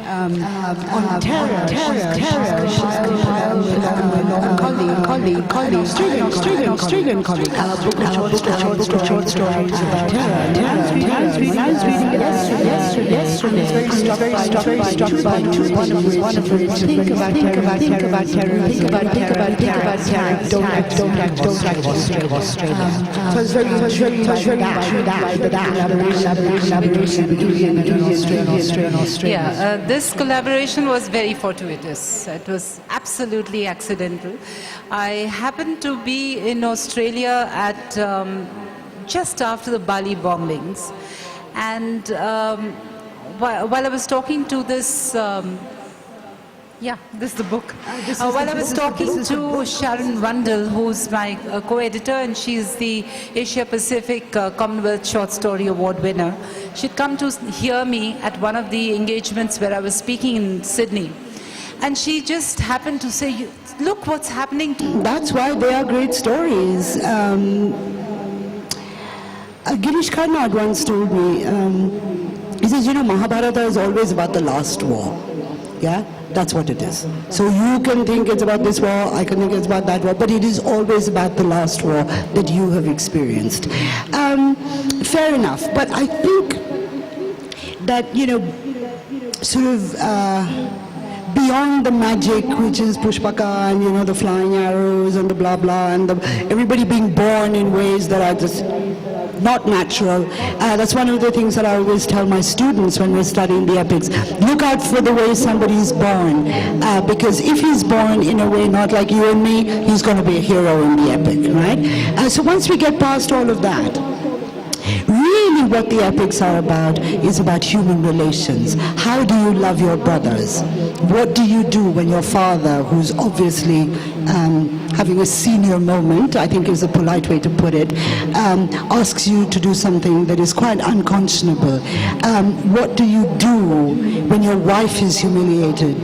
on terror, colleague, Australian colleague, book of short stories about terror. When I was reading it yesterday, I was very struck by one of the think about terror, don't act Australia. So it's very collaboration between Australia and Australia. Yeah, this collaboration was very fortuitous. It was absolutely accidental. I happened to be in Australia at just after the Bali bombings, and while I was talking to this. Yeah, this is the book. While I was talking to Sharon Rundle, who's my co-editor, and she's the Asia Pacific Commonwealth Short Story Award winner, she'd come to hear me at one of the engagements where I was speaking in Sydney. And she just happened to say, look what's happening to... That's why they are great stories. Girish Karnad once told me, he says, Mahabharata is always about the last war. Yeah? That's what it is. So you can think it's about this war, I can think it's about that war, but it is always about the last war that you have experienced. Fair enough, but I think that, sort of beyond the magic, which is Pushpaka and, the flying arrows and the blah blah and everybody being born in ways that are just not natural. That's one of the things that I always tell my students when we're studying the epics. Look out for the way somebody is born, because if he's born in a way not like you and me, he's going to be a hero in the epic, right? So once we get past all of that, really what the epics are about is about human relations. How do you love your brothers? What do you do when your father, who's obviously having a senior moment, I think is a polite way to put it, asks you to do something that is quite unconscionable? What do you do when your wife is humiliated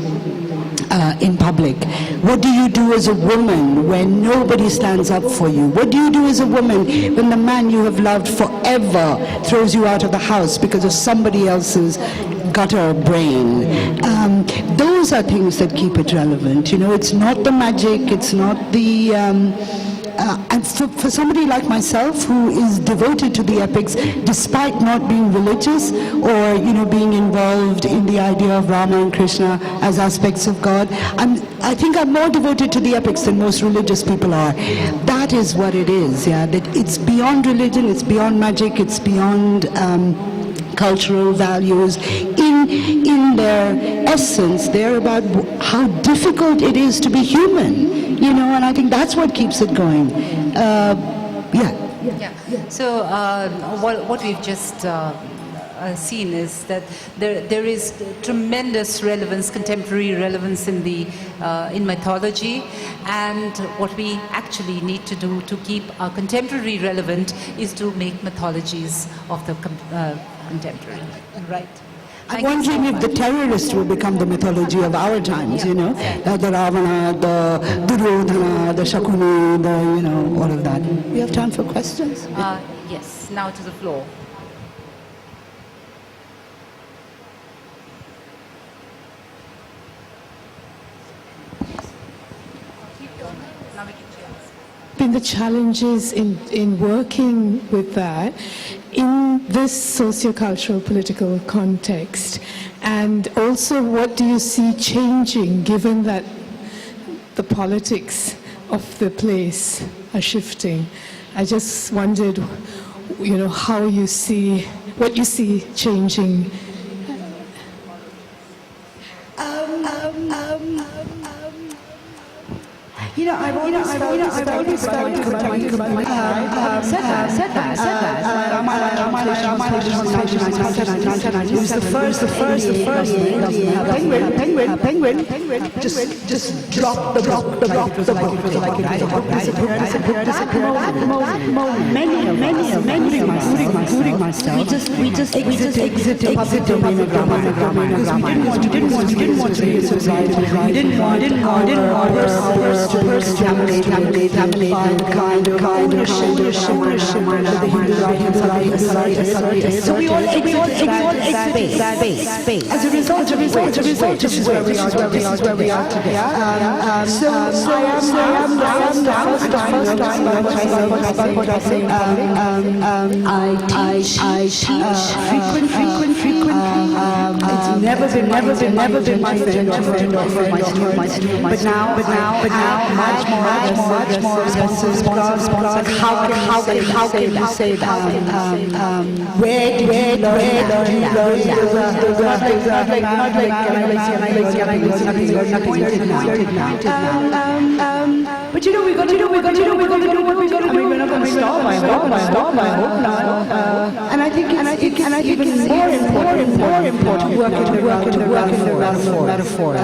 in public? What do you do as a woman when nobody stands up for you? What do you do as a woman when the man you have loved forever throws you out of the house because of somebody else's gutter brain? Those are things that keep it relevant. It's not the magic, it's not the... and for somebody like myself who is devoted to the epics despite not being religious or being involved in the idea of Rama and Krishna as aspects of God, I think I'm more devoted to the epics than most religious people are. That is what it is, yeah, that it's beyond religion, it's beyond magic, it's beyond cultural values. In their essence, they're about how difficult it is to be human, and I think that's what keeps it going. Yeah. So what we've just seen is that there is tremendous relevance, contemporary relevance in mythology, and what we actually need to do to keep our contemporary relevant is to make mythologies of the contemporary, right? I'm wondering if the terrorists will become the mythology of our times, the Ravana, the Duryodhana, the Shakuni, all of that. We have time for questions? Yes, now to the floor. Been the challenges in working with that in this socio-cultural political context, and also what do you see changing given that the politics of the place are shifting? I just wondered, how you see, what you see changing. I've always felt it was the first penguin, just drop the book. Many, including myself, we just exited the domain of drama because we didn't want to be a society. We didn't want our contaminated by the kind of ownership that the Hindu Raj. So we all exit that space. As a result, this is where we are today. So I am the first time I teach frequently. It's never been my friend or my students. But now, much more responsive. How can you say that? Where did you learn but you know, we're going to do what we're going to do. We're not going to stop. I hope not. And I think it's even more important to work in the metaphors.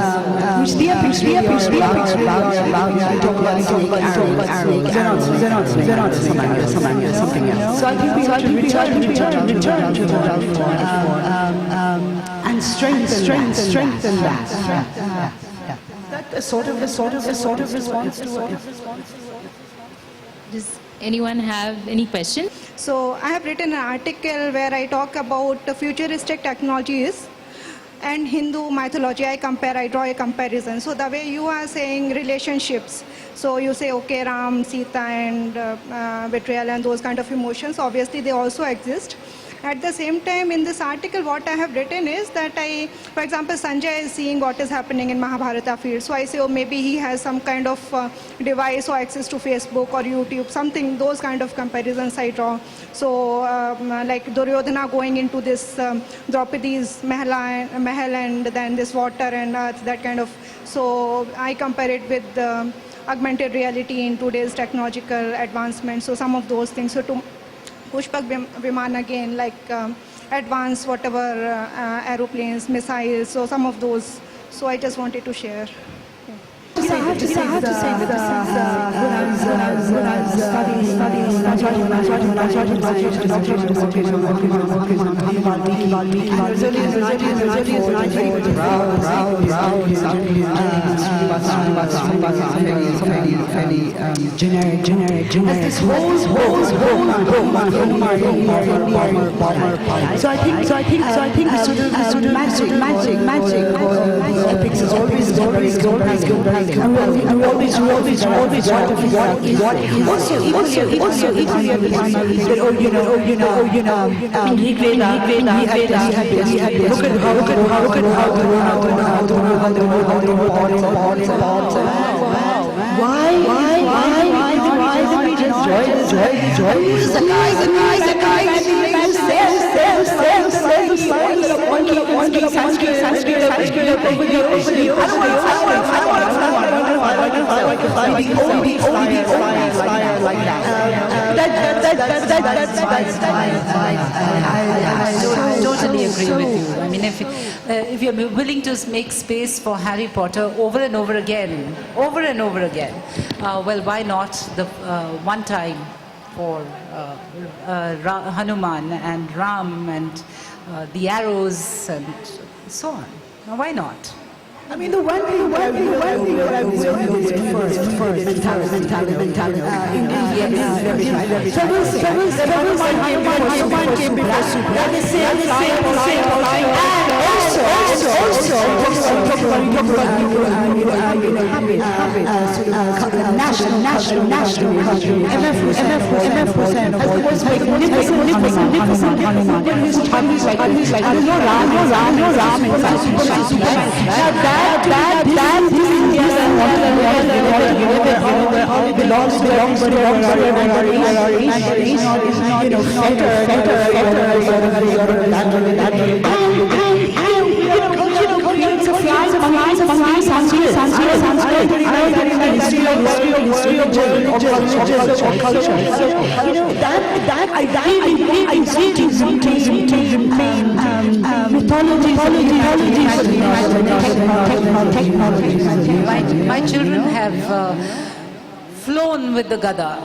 Which the epics really are about. You talk about arrows. They're not something else. So I think we have to return to the metaphor and strengthen that. A sort of response to it. Does anyone have any question? So I have written an article where I talk about the futuristic technologies and Hindu mythology. I draw a comparison. So the way you are saying relationships, so you say, okay, Ram, Sita, and betrayal and those kind of emotions, obviously they also exist. At the same time, in this article, what I have written is that for example, Sanjay is seeing what is happening in Mahabharata field. So I say, oh, maybe he has some kind of device or access to Facebook or YouTube, something, those kind of comparisons I draw. So like Duryodhana going into this Draupadi's mahal and then this water and earth, that kind of. So I compare it with augmented reality in today's technological advancement. So some of those things. So to Pushpak Viman again, like advanced whatever aeroplanes, missiles, so some of those. So I just wanted to share. I have to say that when I was studying generic. This whole So I think sort of magic epics is always and we always want to also equally at the time why did we just join the guy I totally agree with you. I mean, if you're willing to make space for Harry Potter over and over again, well, why not the one time for Hanuman and Ram and the arrows and so on? Now, why not? I mean, the one thing that I will notice first, mentality. Someone came before super. At the same time, and also, national culture. MF was the most magnificent Hanuman. He's like, no Ram, in fact. That belongs to My children have flown with the Gada,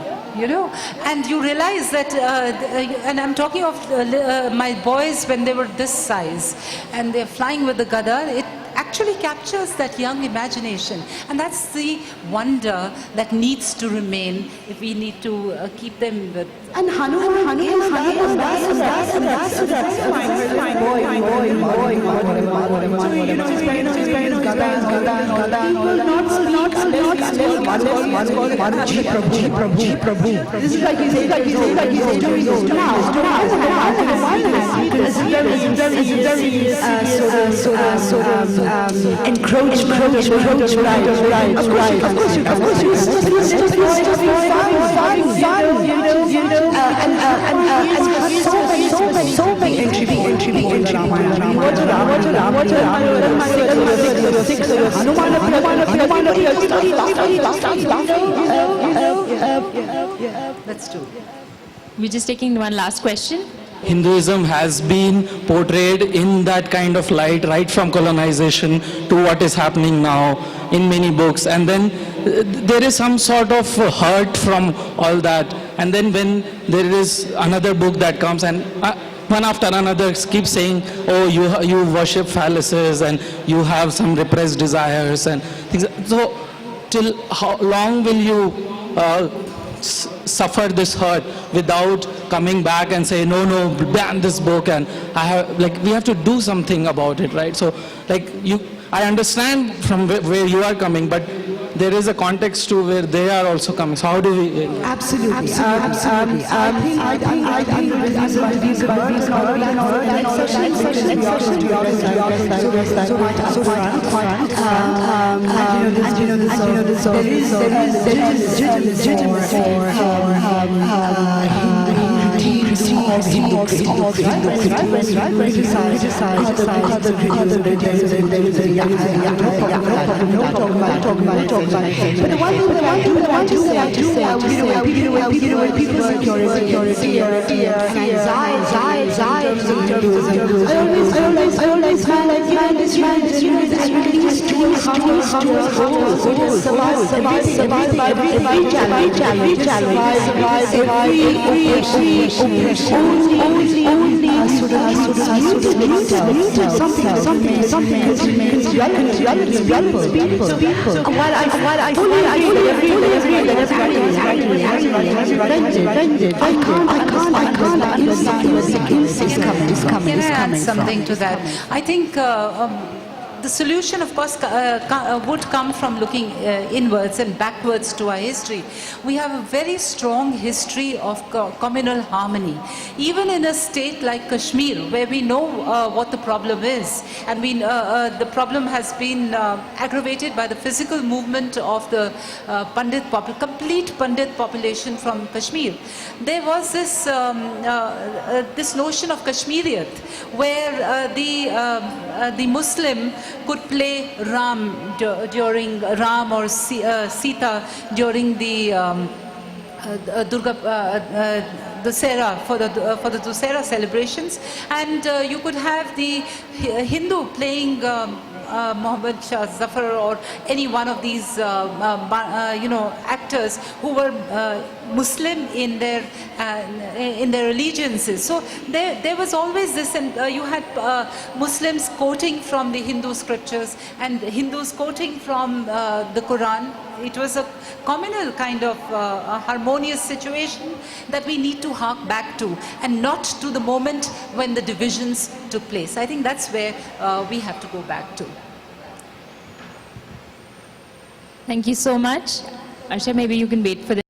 and you realize that, and I'm talking of my boys when they were this size, and they're flying with the Gada, it actually actually captures that young imagination. And that's the wonder that needs to remain if we need to keep them with. And Hanuman is this is like so many entry Let's do it. We're just taking one last question. Hinduism has been portrayed in that kind of light right from colonization to what is happening now in many books, and then there is some sort of hurt from all that, and then when there is another book that comes and one after another keeps saying, oh, you worship phalluses and you have some repressed desires and things. So till how long will you suffer this hurt without coming back and say, no, ban this book, and we have to do something about it, right? So I understand from where you are coming, but there is a context to where they are also coming. So how do we? Absolutely. I think these words are but the one thing that I do want to say, people security and anxiety, I always feel like this man at least to Can I add something to that? I think the solution, of course, would come from looking inwards and backwards to our history. We have a very strong history of communal harmony. Even in a state like Kashmir, where we know what the problem is, and the problem has been aggravated by the physical movement of the complete Pandit population from Kashmir. There was this this notion of Kashmiriyat, where the Muslim could play Ram or Sita during the Dussehra, for the Dussehra celebrations, and you could have the Hindu playing Muhammad Shah Zafar or any one of these actors who were Muslim in their allegiances. So there was always this, and you had Muslims quoting from the Hindu scriptures and Hindus quoting from the Quran. It was a communal kind of harmonious situation that we need to hark back to, and not to the moment when the divisions took place. I think that's where we have to go back to. Thank you so much. Arshia, maybe you can wait for the